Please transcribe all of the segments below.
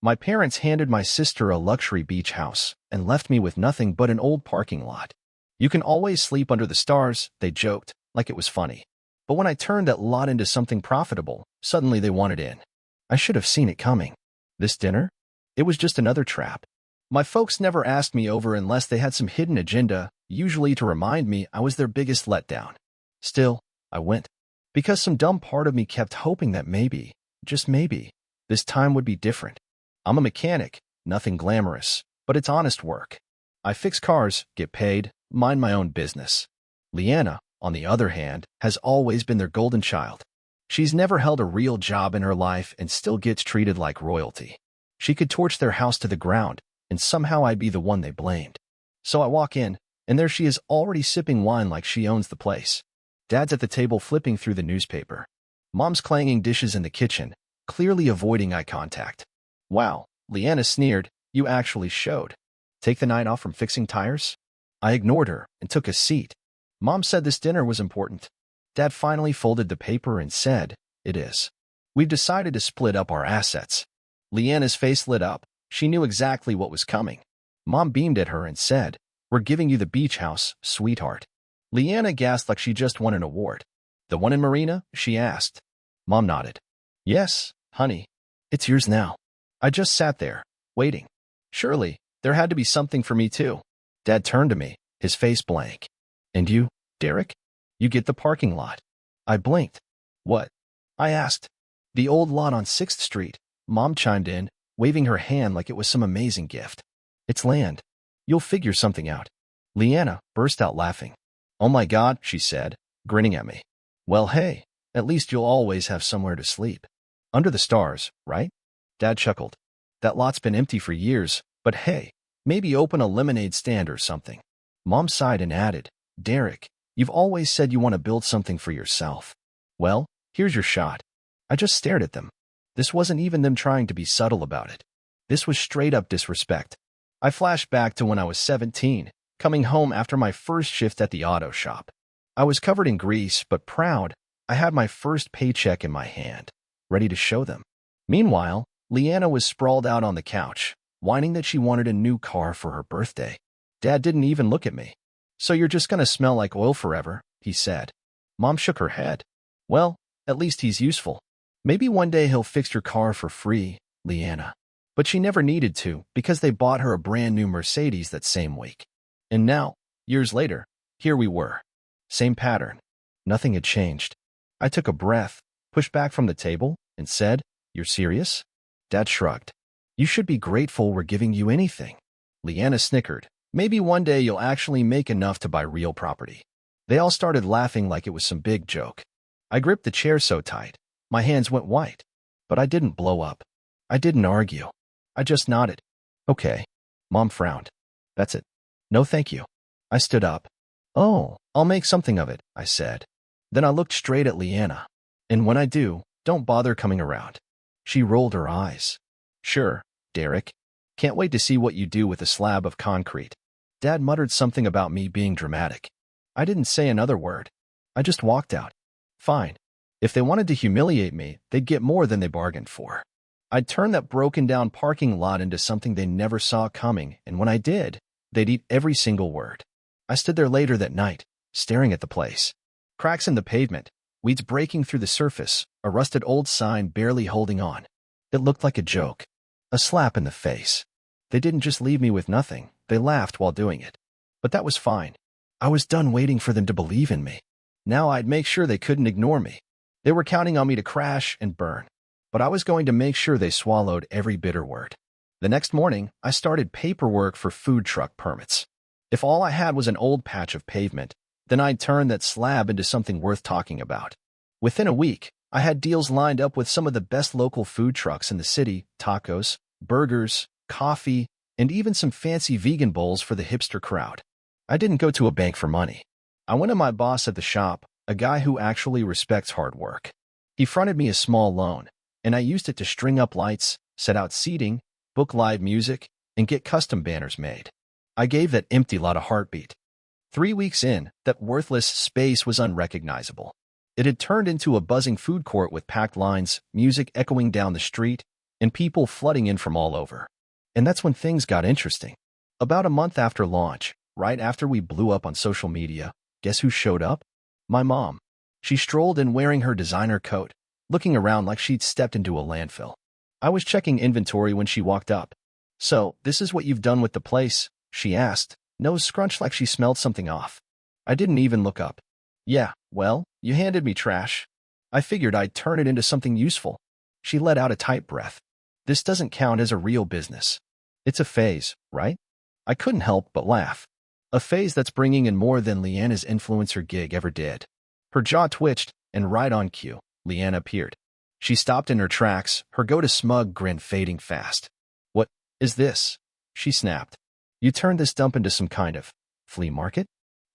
My parents handed my sister a luxury beach house and left me with nothing but an old parking lot. You can always sleep under the stars, they joked, like it was funny. But when I turned that lot into something profitable, suddenly they wanted in. I should have seen it coming. This dinner? It was just another trap. My folks never asked me over unless they had some hidden agenda, usually to remind me I was their biggest letdown. Still, I went. Because some dumb part of me kept hoping that maybe, just maybe, this time would be different. I'm a mechanic, nothing glamorous, but it's honest work. I fix cars, get paid, mind my own business. Leanna, on the other hand, has always been their golden child. She's never held a real job in her life and still gets treated like royalty. She could torch their house to the ground, and somehow I'd be the one they blamed. So I walk in, and there she is already sipping wine like she owns the place. Dad's at the table flipping through the newspaper. Mom's clanging dishes in the kitchen, clearly avoiding eye contact. Wow, Leanna sneered, you actually showed. Take the night off from fixing tires? I ignored her and took a seat. Mom said this dinner was important. Dad finally folded the paper and said, it is. We've decided to split up our assets. Leanna's face lit up. She knew exactly what was coming. Mom beamed at her and said, we're giving you the beach house, sweetheart. Leanna gasped like she just won an award. The one in Marina? She asked. Mom nodded. Yes, honey. It's yours now. I just sat there, waiting. Surely, there had to be something for me too. Dad turned to me, his face blank. And you, Derek? You get the parking lot. I blinked. What? I asked. The old lot on 6th Street, Mom chimed in, waving her hand like it was some amazing gift. It's land. You'll figure something out. Leanna burst out laughing. Oh my God, she said, grinning at me. Well, hey, at least you'll always have somewhere to sleep. Under the stars, right? Dad chuckled. That lot's been empty for years, but hey, maybe open a lemonade stand or something. Mom sighed and added, Derek, you've always said you want to build something for yourself. Well, here's your shot. I just stared at them. This wasn't even them trying to be subtle about it. This was straight up disrespect. I flashed back to when I was 17, coming home after my first shift at the auto shop. I was covered in grease, but proud. I had my first paycheck in my hand, ready to show them. Meanwhile, Leanna was sprawled out on the couch, whining that she wanted a new car for her birthday. Dad didn't even look at me. So you're just gonna smell like oil forever, he said. Mom shook her head. Well, at least he's useful. Maybe one day he'll fix your car for free, Leanna. But she never needed to because they bought her a brand new Mercedes that same week. And now, years later, here we were. Same pattern. Nothing had changed. I took a breath, pushed back from the table, and said, You're serious? Dad shrugged. You should be grateful we're giving you anything. Leanna snickered. Maybe one day you'll actually make enough to buy real property. They all started laughing like it was some big joke. I gripped the chair so tight, my hands went white. But I didn't blow up. I didn't argue. I just nodded. Okay. Mom frowned. That's it. No thank you. I stood up. Oh, I'll make something of it, I said. Then I looked straight at Leanna. And when I do, don't bother coming around. She rolled her eyes. Sure, Derek. Can't wait to see what you do with a slab of concrete. Dad muttered something about me being dramatic. I didn't say another word. I just walked out. Fine. If they wanted to humiliate me, they'd get more than they bargained for. I'd turn that broken-down parking lot into something they never saw coming, and when I did, they'd eat every single word. I stood there later that night, staring at the place. Cracks in the pavement, weeds breaking through the surface, a rusted old sign barely holding on. It looked like a joke. A slap in the face. They didn't just leave me with nothing, they laughed while doing it. But that was fine. I was done waiting for them to believe in me. Now I'd make sure they couldn't ignore me. They were counting on me to crash and burn. But I was going to make sure they swallowed every bitter word. The next morning, I started paperwork for food truck permits. If all I had was an old patch of pavement, then I'd turn that slab into something worth talking about. Within a week, I had deals lined up with some of the best local food trucks in the city, tacos, burgers, coffee, and even some fancy vegan bowls for the hipster crowd. I didn't go to a bank for money. I went to my boss at the shop, a guy who actually respects hard work. He fronted me a small loan, and I used it to string up lights, set out seating, book live music, and get custom banners made. I gave that empty lot a heartbeat. 3 weeks in, that worthless space was unrecognizable. It had turned into a buzzing food court with packed lines, music echoing down the street, and people flooding in from all over. And that's when things got interesting. About a month after launch, right after we blew up on social media, guess who showed up? My mom. She strolled in wearing her designer coat, looking around like she'd stepped into a landfill. I was checking inventory when she walked up. "So, this is what you've done with the place?" she asked, nose scrunched like she smelled something off. I didn't even look up. "Yeah, well, you handed me trash. I figured I'd turn it into something useful." She let out a tight breath. "This doesn't count as a real business. It's a phase, right?" I couldn't help but laugh. A phase that's bringing in more than Leanna's influencer gig ever did. Her jaw twitched, and right on cue, Leanna appeared. She stopped in her tracks, her go-to smug grin fading fast. "What is this?" she snapped. "You turned this dump into some kind of flea market?"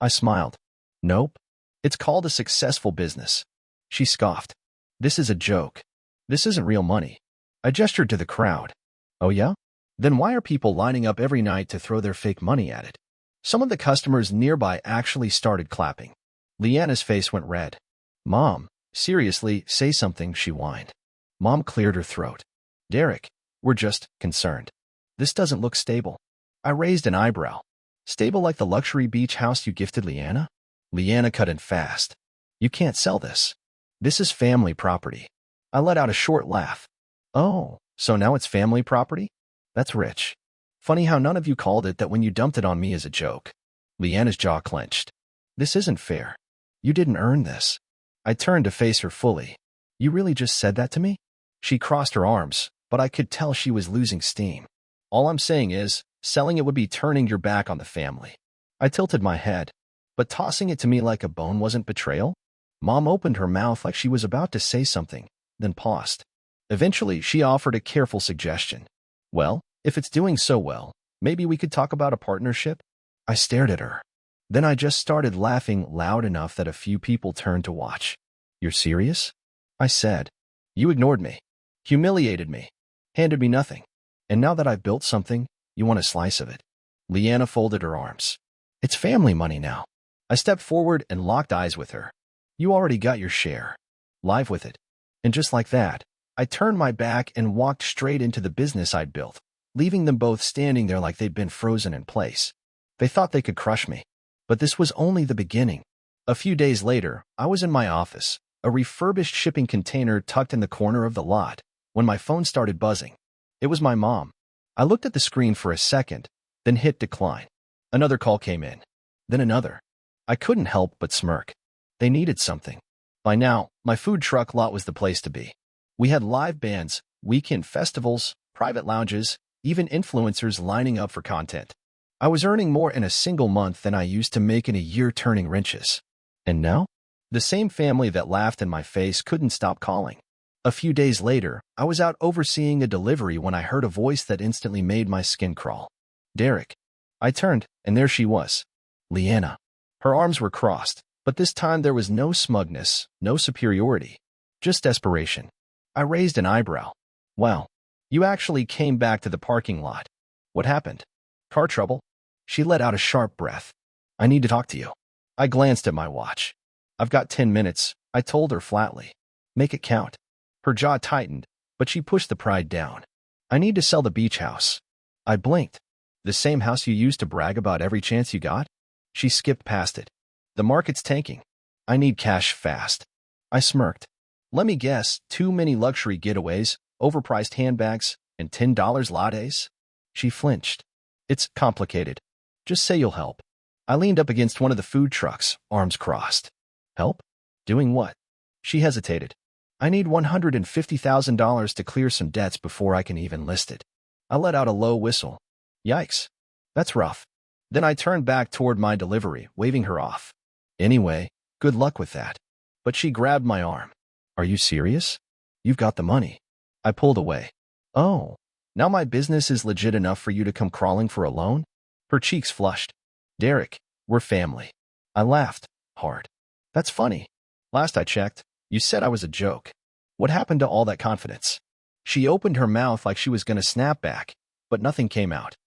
I smiled. "Nope. It's called a successful business." She scoffed. "This is a joke. This isn't real money." I gestured to the crowd. "Oh yeah? Then why are people lining up every night to throw their fake money at it?" Some of the customers nearby actually started clapping. Leanna's face went red. "Mom, seriously, say something," she whined. Mom cleared her throat. "Derek, we're just concerned. This doesn't look stable." I raised an eyebrow. "Stable like the luxury beach house you gifted Leanna?" Leanna cut in fast. "You can't sell this. This is family property." I let out a short laugh. "Oh, so now it's family property? That's rich. Funny how none of you called it that when you dumped it on me as a joke." Leanna's jaw clenched. "This isn't fair. You didn't earn this." I turned to face her fully. "You really just said that to me?" She crossed her arms, but I could tell she was losing steam. "All I'm saying is, selling it would be turning your back on the family." I tilted my head. "But tossing it to me like a bone wasn't betrayal?" Mom opened her mouth like she was about to say something, then paused. Eventually, she offered a careful suggestion. "Well, if it's doing so well, maybe we could talk about a partnership?" I stared at her. Then I just started laughing loud enough that a few people turned to watch. "You're serious?" I said. "You ignored me, humiliated me, handed me nothing. And now that I've built something, you want a slice of it?" Leanna folded her arms. "It's family money now." I stepped forward and locked eyes with her. "You already got your share. Live with it." And just like that, I turned my back and walked straight into the business I'd built, leaving them both standing there like they'd been frozen in place. They thought they could crush me. But this was only the beginning. A few days later, I was in my office, a refurbished shipping container tucked in the corner of the lot, when my phone started buzzing. It was my mom. I looked at the screen for a second, then hit decline. Another call came in. Then another. I couldn't help but smirk. They needed something. By now, my food truck lot was the place to be. We had live bands, weekend festivals, private lounges, even influencers lining up for content. I was earning more in a single month than I used to make in a year turning wrenches. And now? The same family that laughed in my face couldn't stop calling. A few days later, I was out overseeing a delivery when I heard a voice that instantly made my skin crawl. "Derek." I turned, and there she was. Leanna. Her arms were crossed, but this time there was no smugness, no superiority, just desperation. I raised an eyebrow. "Wow, you actually came back to the parking lot. What happened? Car trouble?" She let out a sharp breath. "I need to talk to you." I glanced at my watch. "I've got 10 minutes, I told her flatly. "Make it count." Her jaw tightened, but she pushed the pride down. "I need to sell the beach house." I blinked. "The same house you used to brag about every chance you got?" She skipped past it. "The market's tanking. I need cash fast." I smirked. "Let me guess, too many luxury getaways, overpriced handbags, and $10 lattes?" She flinched. "It's complicated. Just say you'll help." I leaned up against one of the food trucks, arms crossed. "Help? Doing what?" She hesitated. "I need $150,000 to clear some debts before I can even list it." I let out a low whistle. "Yikes. That's rough." Then I turned back toward my delivery, waving her off. "Anyway, good luck with that." But she grabbed my arm. "Are you serious? You've got the money." I pulled away. "Oh, now my business is legit enough for you to come crawling for a loan?" Her cheeks flushed. "Derek, we're family." I laughed, hard. "That's funny. Last I checked, you said I was a joke. What happened to all that confidence?" She opened her mouth like she was going to snap back, but nothing came out.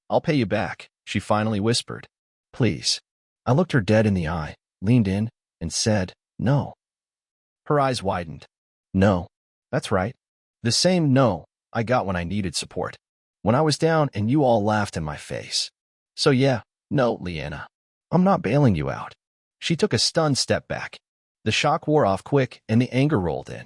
"I'll pay you back," she finally whispered. "Please." I looked her dead in the eye, leaned in, and said, "No." Her eyes widened. "No. That's right. The same no I got when I needed support. When I was down and you all laughed in my face. So yeah, no, Leanna. I'm not bailing you out. She took a stunned step back. The shock wore off quick and the anger rolled in.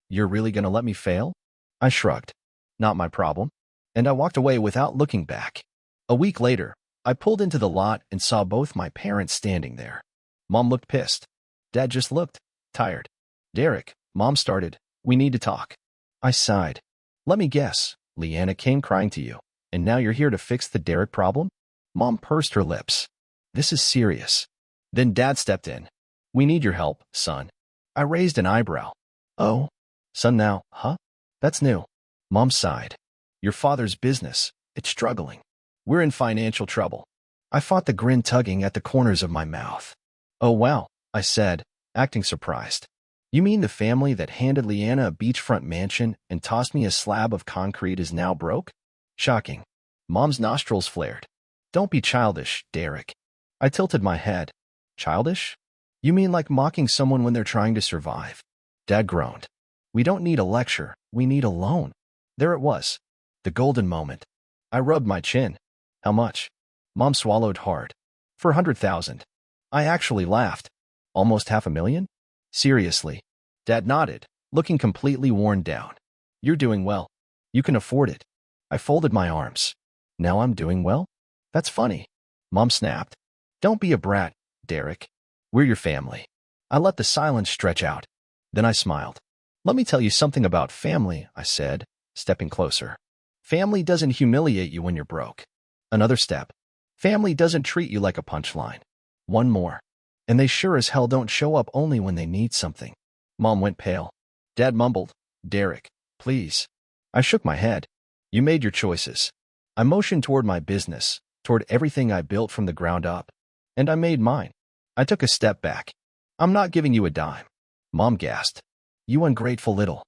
You're really gonna let me fail? I shrugged. Not my problem. And I walked away without looking back. A week later, I pulled into the lot and saw both my parents standing there. Mom looked pissed. Dad just looked tired. Derek, Mom started, we need to talk. I sighed. Let me guess, Leanna came crying to you, and now you're here to fix the Derek problem? Mom pursed her lips. This is serious. Then Dad stepped in. We need your help, son. I raised an eyebrow. Oh, son now, huh? That's new. Mom sighed. Your father's business, it's struggling. We're in financial trouble. I fought the grin tugging at the corners of my mouth. Oh wow, I said, acting surprised. You mean the family that handed Leanna a beachfront mansion and tossed me a slab of concrete is now broke? Shocking. Mom's nostrils flared. Don't be childish, Derek. I tilted my head. Childish? You mean like mocking someone when they're trying to survive? Dad groaned. We don't need a lecture, we need a loan. There it was. The golden moment. I rubbed my chin. How much? Mom swallowed hard. For 100,000. I actually laughed. Almost $500,000? Seriously. Dad nodded, looking completely worn down. You're doing well. You can afford it. I folded my arms. Now I'm doing well? That's funny. Mom snapped. Don't be a brat, Derek. We're your family. I let the silence stretch out. Then I smiled. Let me tell you something about family, I said, stepping closer. Family doesn't humiliate you when you're broke. Another step. Family doesn't treat you like a punchline. One more. And they sure as hell don't show up only when they need something. Mom went pale. Dad mumbled, Derek, please. I shook my head. You made your choices. I motioned toward my business, toward everything I built from the ground up. And I made mine. I took a step back. I'm not giving you a dime. Mom gasped. You ungrateful little.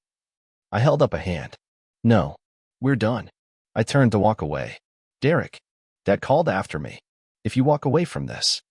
I held up a hand. No. We're done. I turned to walk away. Derek. Dad called after me. If you walk away from this.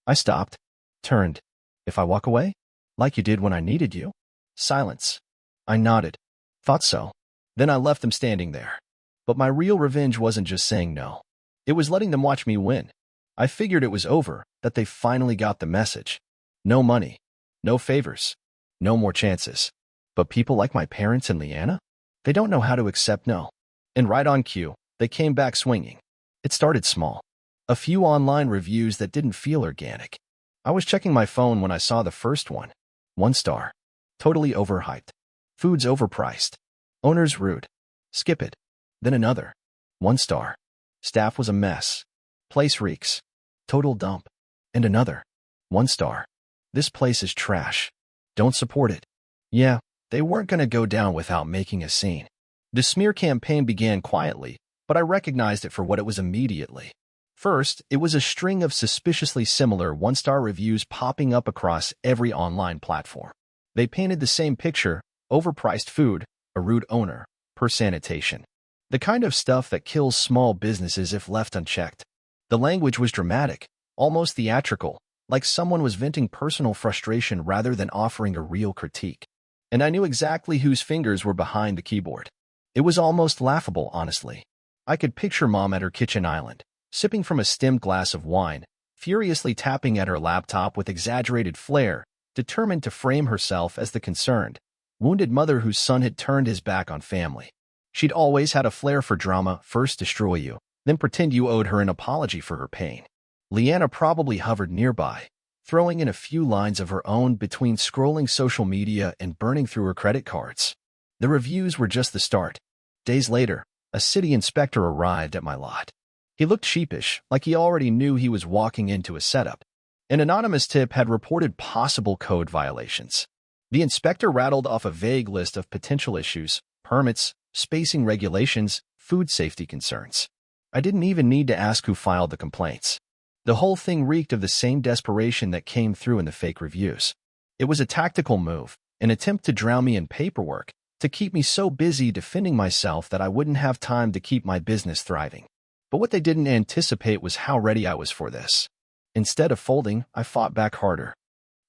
I stopped. Turned. If I walk away? Like you did when I needed you? Silence. I nodded. Thought so. Then I left them standing there. But my real revenge wasn't just saying no. It was letting them watch me win. I figured it was over, that they finally got the message. No money. No favors. No more chances. But people like my parents and Leanna? They don't know how to accept no. And right on cue, they came back swinging. It started small. A few online reviews that didn't feel organic. I was checking my phone when I saw the first one. 1 star. Totally overhyped. Food's overpriced. Owner's rude. Skip it. Then another. 1 star. Staff was a mess. Place reeks. Total dump. And another. 1 star. This place is trash. Don't support it. Yeah, they weren't gonna go down without making a scene. The smear campaign began quietly, but I recognized it for what it was immediately. First, it was a string of suspiciously similar 1-star reviews popping up across every online platform. They painted the same picture: overpriced food, a rude owner, poor sanitation. The kind of stuff that kills small businesses if left unchecked. The language was dramatic, almost theatrical, like someone was venting personal frustration rather than offering a real critique. And I knew exactly whose fingers were behind the keyboard. It was almost laughable, honestly. I could picture Mom at her kitchen island, sipping from a stemmed glass of wine, furiously tapping at her laptop with exaggerated flair, determined to frame herself as the concerned, wounded mother whose son had turned his back on family. She'd always had a flair for drama: first destroy you, then pretend you owed her an apology for her pain. Leanna probably hovered nearby, throwing in a few lines of her own between scrolling social media and burning through her credit cards. The reviews were just the start. Days later, a city inspector arrived at my lot. He looked sheepish, like he already knew he was walking into a setup. An anonymous tip had reported possible code violations. The inspector rattled off a vague list of potential issues: permits, spacing regulations, food safety concerns. I didn't even need to ask who filed the complaints. The whole thing reeked of the same desperation that came through in the fake reviews. It was a tactical move, an attempt to drown me in paperwork, to keep me so busy defending myself that I wouldn't have time to keep my business thriving. But what they didn't anticipate was how ready I was for this. Instead of folding, I fought back harder.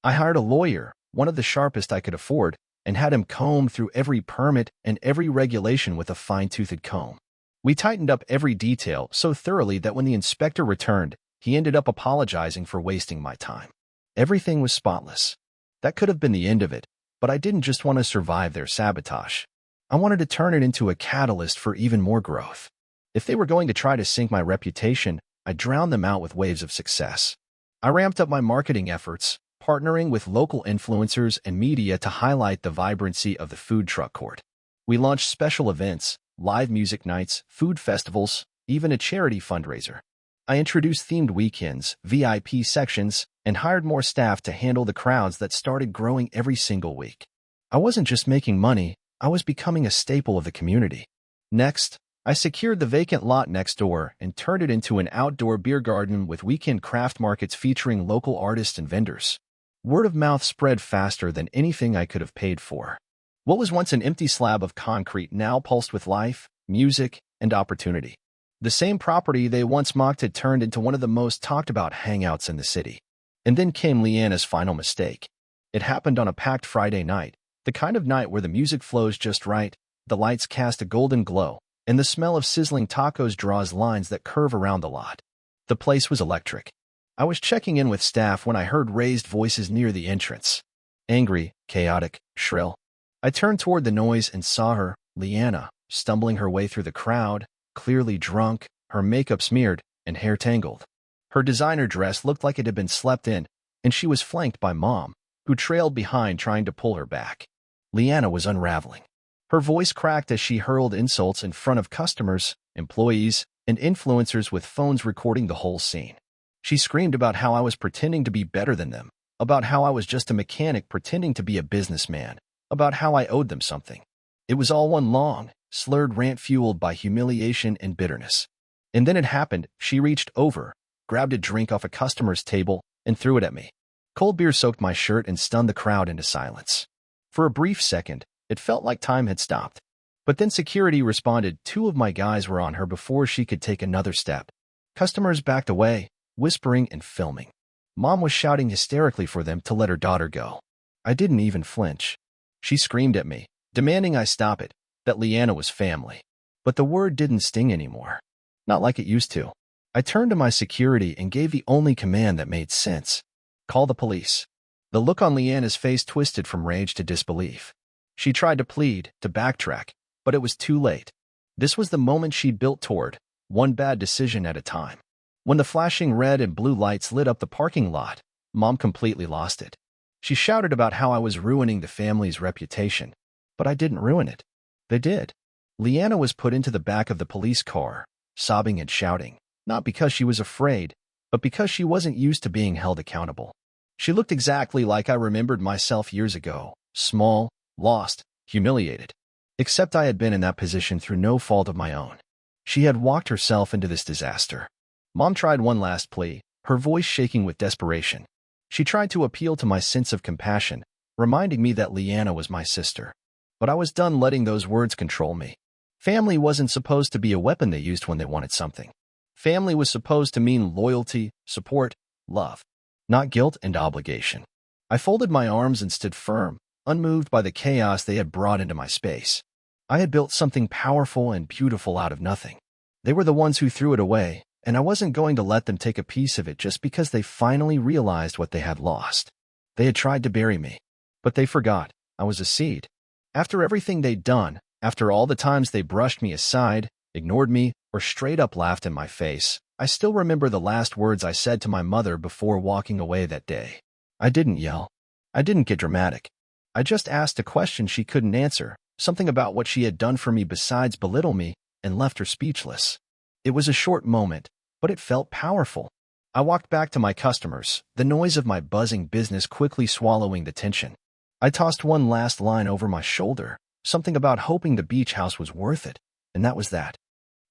I hired a lawyer, one of the sharpest I could afford, and had him comb through every permit and every regulation with a fine-toothed comb. We tightened up every detail so thoroughly that when the inspector returned, he ended up apologizing for wasting my time. Everything was spotless. That could have been the end of it, but I didn't just want to survive their sabotage. I wanted to turn it into a catalyst for even more growth. If they were going to try to sink my reputation, I drowned them out with waves of success. I ramped up my marketing efforts, partnering with local influencers and media to highlight the vibrancy of the food truck court. We launched special events, live music nights, food festivals, even a charity fundraiser. I introduced themed weekends, VIP sections, and hired more staff to handle the crowds that started growing every single week. I wasn't just making money, I was becoming a staple of the community. Next, I secured the vacant lot next door and turned it into an outdoor beer garden with weekend craft markets featuring local artists and vendors. Word of mouth spread faster than anything I could have paid for. What was once an empty slab of concrete now pulsed with life, music, and opportunity. The same property they once mocked had turned into one of the most talked about hangouts in the city. And then came Leanna's final mistake. It happened on a packed Friday night, the kind of night where the music flows just right, the lights cast a golden glow, and the smell of sizzling tacos draws lines that curve around the lot. The place was electric. I was checking in with staff when I heard raised voices near the entrance. Angry, chaotic, shrill. I turned toward the noise and saw her, Leanna, stumbling her way through the crowd, clearly drunk, her makeup smeared, and hair tangled. Her designer dress looked like it had been slept in, and she was flanked by Mom, who trailed behind trying to pull her back. Leanna was unraveling. Her voice cracked as she hurled insults in front of customers, employees, and influencers with phones recording the whole scene. She screamed about how I was pretending to be better than them, about how I was just a mechanic pretending to be a businessman, about how I owed them something. It was all one long, slurred rant fueled by humiliation and bitterness. And then it happened. She reached over, grabbed a drink off a customer's table, and threw it at me. Cold beer soaked my shirt and stunned the crowd into silence. For a brief second, it felt like time had stopped. But then security responded. 2 of my guys were on her before she could take another step. Customers backed away, whispering and filming. Mom was shouting hysterically for them to let her daughter go. I didn't even flinch. She screamed at me, demanding I stop it, that Leanna was family. But the word didn't sting anymore. Not like it used to. I turned to my security and gave the only command that made sense. Call the police. The look on Leanna's face twisted from rage to disbelief. She tried to plead, to backtrack, but it was too late. This was the moment she'd built toward, one bad decision at a time. When the flashing red and blue lights lit up the parking lot, Mom completely lost it. She shouted about how I was ruining the family's reputation. But I didn't ruin it. They did. Leanna was put into the back of the police car, sobbing and shouting, not because she was afraid, but because she wasn't used to being held accountable. She looked exactly like I remembered myself years ago, small, lost, humiliated. Except I had been in that position through no fault of my own. She had walked herself into this disaster. Mom tried one last plea, her voice shaking with desperation. She tried to appeal to my sense of compassion, reminding me that Leanna was my sister. But I was done letting those words control me. Family wasn't supposed to be a weapon they used when they wanted something. Family was supposed to mean loyalty, support, love, not guilt and obligation. I folded my arms and stood firm, unmoved by the chaos they had brought into my space. I had built something powerful and beautiful out of nothing. They were the ones who threw it away, and I wasn't going to let them take a piece of it just because they finally realized what they had lost. They had tried to bury me, but they forgot I was a seed. After everything they'd done, after all the times they brushed me aside, ignored me, or straight up laughed in my face, I still remember the last words I said to my mother before walking away that day. I didn't yell. I didn't get dramatic. I just asked a question she couldn't answer, something about what she had done for me besides belittle me, and left her speechless. It was a short moment, but it felt powerful. I walked back to my customers, the noise of my buzzing business quickly swallowing the tension. I tossed one last line over my shoulder, something about hoping the beach house was worth it, and that was that.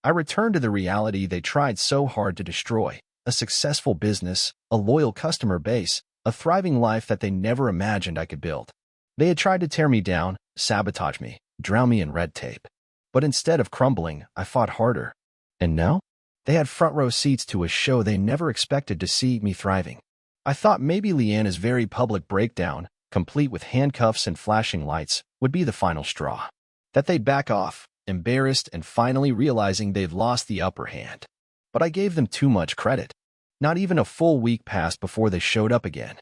I returned to the reality they tried so hard to destroy, a successful business, a loyal customer base, a thriving life that they never imagined I could build. They had tried to tear me down, sabotage me, drown me in red tape. But instead of crumbling, I fought harder. And now? They had front row seats to a show they never expected to see me thriving. I thought maybe Leanna's very public breakdown, complete with handcuffs and flashing lights, would be the final straw. That they'd back off, embarrassed and finally realizing they'd lost the upper hand. But I gave them too much credit. Not even a full week passed before they showed up again.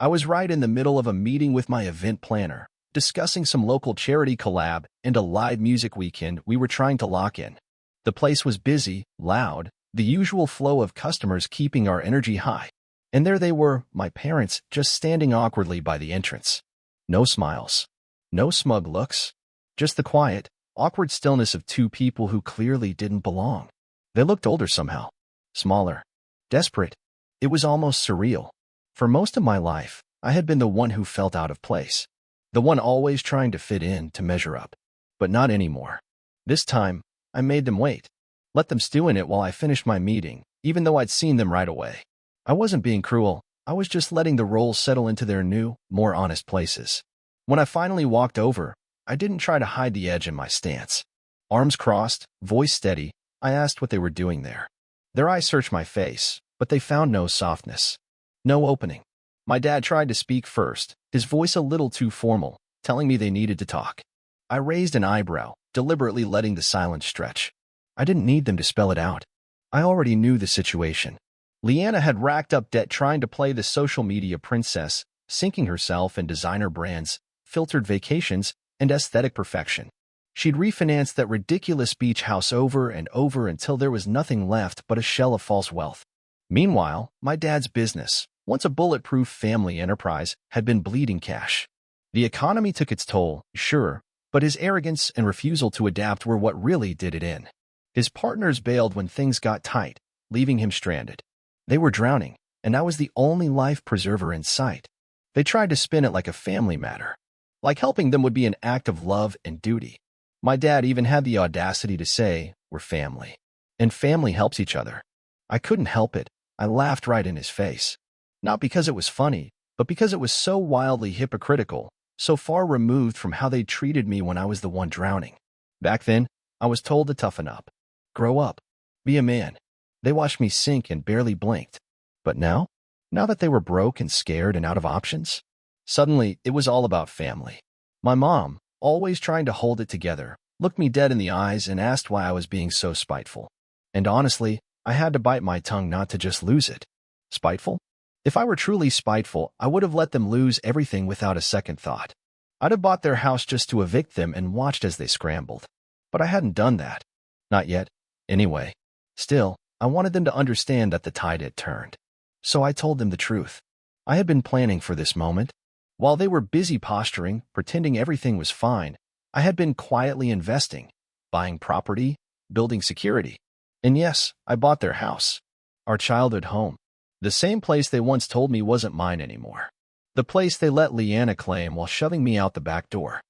I was right in the middle of a meeting with my event planner, discussing some local charity collab and a live music weekend we were trying to lock in. The place was busy, loud, the usual flow of customers keeping our energy high. And there they were, my parents, just standing awkwardly by the entrance. No smiles. No smug looks. Just the quiet, awkward stillness of two people who clearly didn't belong. They looked older somehow. Smaller. Desperate. It was almost surreal. For most of my life, I had been the one who felt out of place. The one always trying to fit in, to measure up. But not anymore. This time, I made them wait. Let them stew in it while I finished my meeting, even though I'd seen them right away. I wasn't being cruel. I was just letting the roles settle into their new, more honest places. When I finally walked over, I didn't try to hide the edge in my stance. Arms crossed, voice steady, I asked what they were doing there. Their eyes searched my face, but they found no softness. No opening. My dad tried to speak first, his voice a little too formal, telling me they needed to talk. I raised an eyebrow, deliberately letting the silence stretch. I didn't need them to spell it out. I already knew the situation. Leanna had racked up debt trying to play the social media princess, sinking herself in designer brands, filtered vacations, and aesthetic perfection. She'd refinanced that ridiculous beach house over and over until there was nothing left but a shell of false wealth. Meanwhile, my dad's business, once a bulletproof family enterprise, had been bleeding cash. The economy took its toll, sure, but his arrogance and refusal to adapt were what really did it in. His partners bailed when things got tight, leaving him stranded. They were drowning, and I was the only life preserver in sight. They tried to spin it like a family matter. Like helping them would be an act of love and duty. My dad even had the audacity to say, "We're family. And family helps each other." I couldn't help it. I laughed right in his face. Not because it was funny, but because it was so wildly hypocritical, so far removed from how they treated me when I was the one drowning. Back then, I was told to toughen up. Grow up. Be a man. They watched me sink and barely blinked. But now? Now that they were broke and scared and out of options? Suddenly, it was all about family. My mom, always trying to hold it together, looked me dead in the eyes and asked why I was being so spiteful. And honestly, I had to bite my tongue not to just lose it. Spiteful? If I were truly spiteful, I would have let them lose everything without a second thought. I'd have bought their house just to evict them and watched as they scrambled. But I hadn't done that. Not yet. Anyway. Still, I wanted them to understand that the tide had turned. So I told them the truth. I had been planning for this moment. While they were busy posturing, pretending everything was fine, I had been quietly investing, buying property, building security. And yes, I bought their house. Our childhood home. The same place they once told me wasn't mine anymore. The place they let Leanna claim while shoving me out the back door.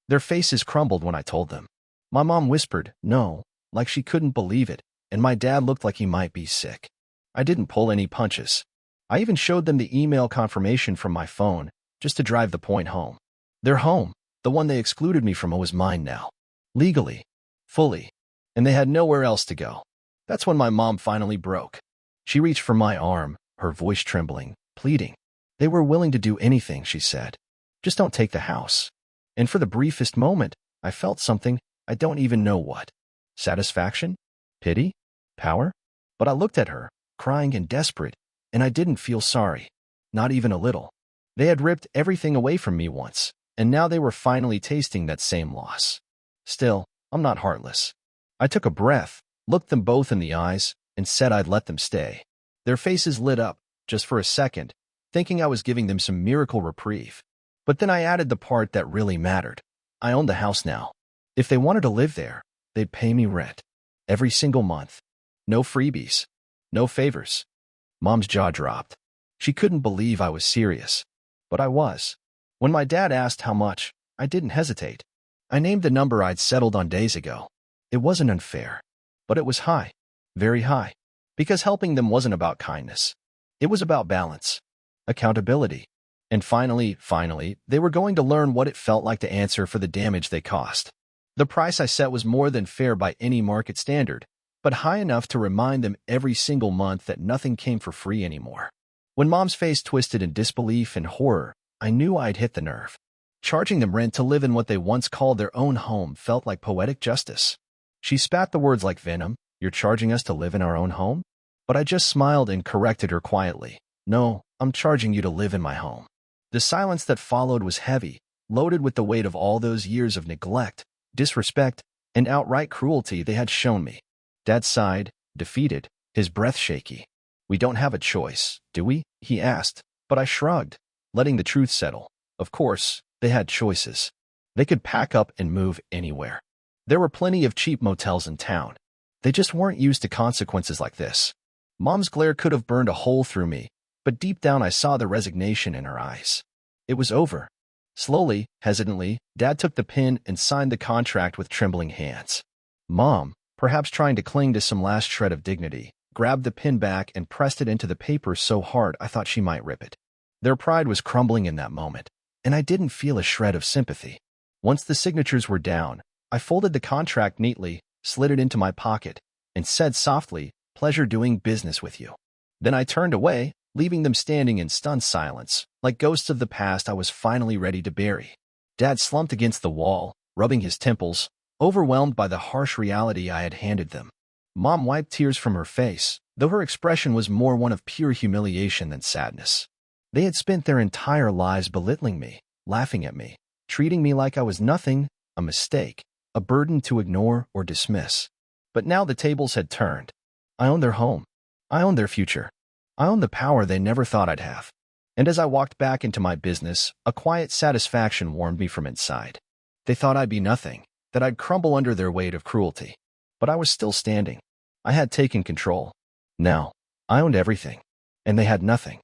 Their faces crumbled when I told them. My mom whispered, "No," like she couldn't believe it, and my dad looked like he might be sick. I didn't pull any punches. I even showed them the email confirmation from my phone, just to drive the point home. Their home, the one they excluded me from, was mine now. Legally. Fully. And they had nowhere else to go. That's when my mom finally broke. She reached for my arm, her voice trembling, pleading. They were willing to do anything, she said. Just don't take the house. And for the briefest moment, I felt something, I don't even know what. Satisfaction? Pity? Power? But I looked at her, crying and desperate, and I didn't feel sorry. Not even a little. They had ripped everything away from me once, and now they were finally tasting that same loss. Still, I'm not heartless. I took a breath, looked them both in the eyes, and said I'd let them stay. Their faces lit up, just for a second, thinking I was giving them some miracle reprieve. But then I added the part that really mattered. I owned the house now. If they wanted to live there, they'd pay me rent. Every single month. No freebies. No favors. Mom's jaw dropped. She couldn't believe I was serious. But I was. When my dad asked how much, I didn't hesitate. I named the number I'd settled on days ago. It wasn't unfair. But it was high. Very high. Because helping them wasn't about kindness. It was about balance. Accountability. And finally, they were going to learn what it felt like to answer for the damage they caused. The price I set was more than fair by any market standard, but high enough to remind them every single month that nothing came for free anymore. When Mom's face twisted in disbelief and horror, I knew I'd hit the nerve. Charging them rent to live in what they once called their own home felt like poetic justice. She spat the words like venom. You're charging us to live in our own home? But I just smiled and corrected her quietly. No, I'm charging you to live in my home. The silence that followed was heavy, loaded with the weight of all those years of neglect, disrespect, and outright cruelty they had shown me. Dad sighed, defeated, his breath shaky. We don't have a choice, do we? He asked, but I shrugged, letting the truth settle. Of course, they had choices. They could pack up and move anywhere. There were plenty of cheap motels in town. They just weren't used to consequences like this. Mom's glare could have burned a hole through me, but deep down I saw the resignation in her eyes. It was over. Slowly, hesitantly, Dad took the pen and signed the contract with trembling hands. Mom, perhaps trying to cling to some last shred of dignity, grabbed the pen back and pressed it into the paper so hard I thought she might rip it. Their pride was crumbling in that moment, and I didn't feel a shred of sympathy. Once the signatures were down, I folded the contract neatly, slid it into my pocket, and said softly, "Pleasure doing business with you." Then I turned away, leaving them standing in stunned silence, like ghosts of the past I was finally ready to bury. Dad slumped against the wall, rubbing his temples, overwhelmed by the harsh reality I had handed them. Mom wiped tears from her face, though her expression was more one of pure humiliation than sadness. They had spent their entire lives belittling me, laughing at me, treating me like I was nothing, a mistake, a burden to ignore or dismiss. But now the tables had turned. I owned their home. I owned their future. I owned the power they never thought I'd have. And as I walked back into my business, a quiet satisfaction warmed me from inside. They thought I'd be nothing, that I'd crumble under their weight of cruelty. But I was still standing. I had taken control. Now, I owned everything. And they had nothing.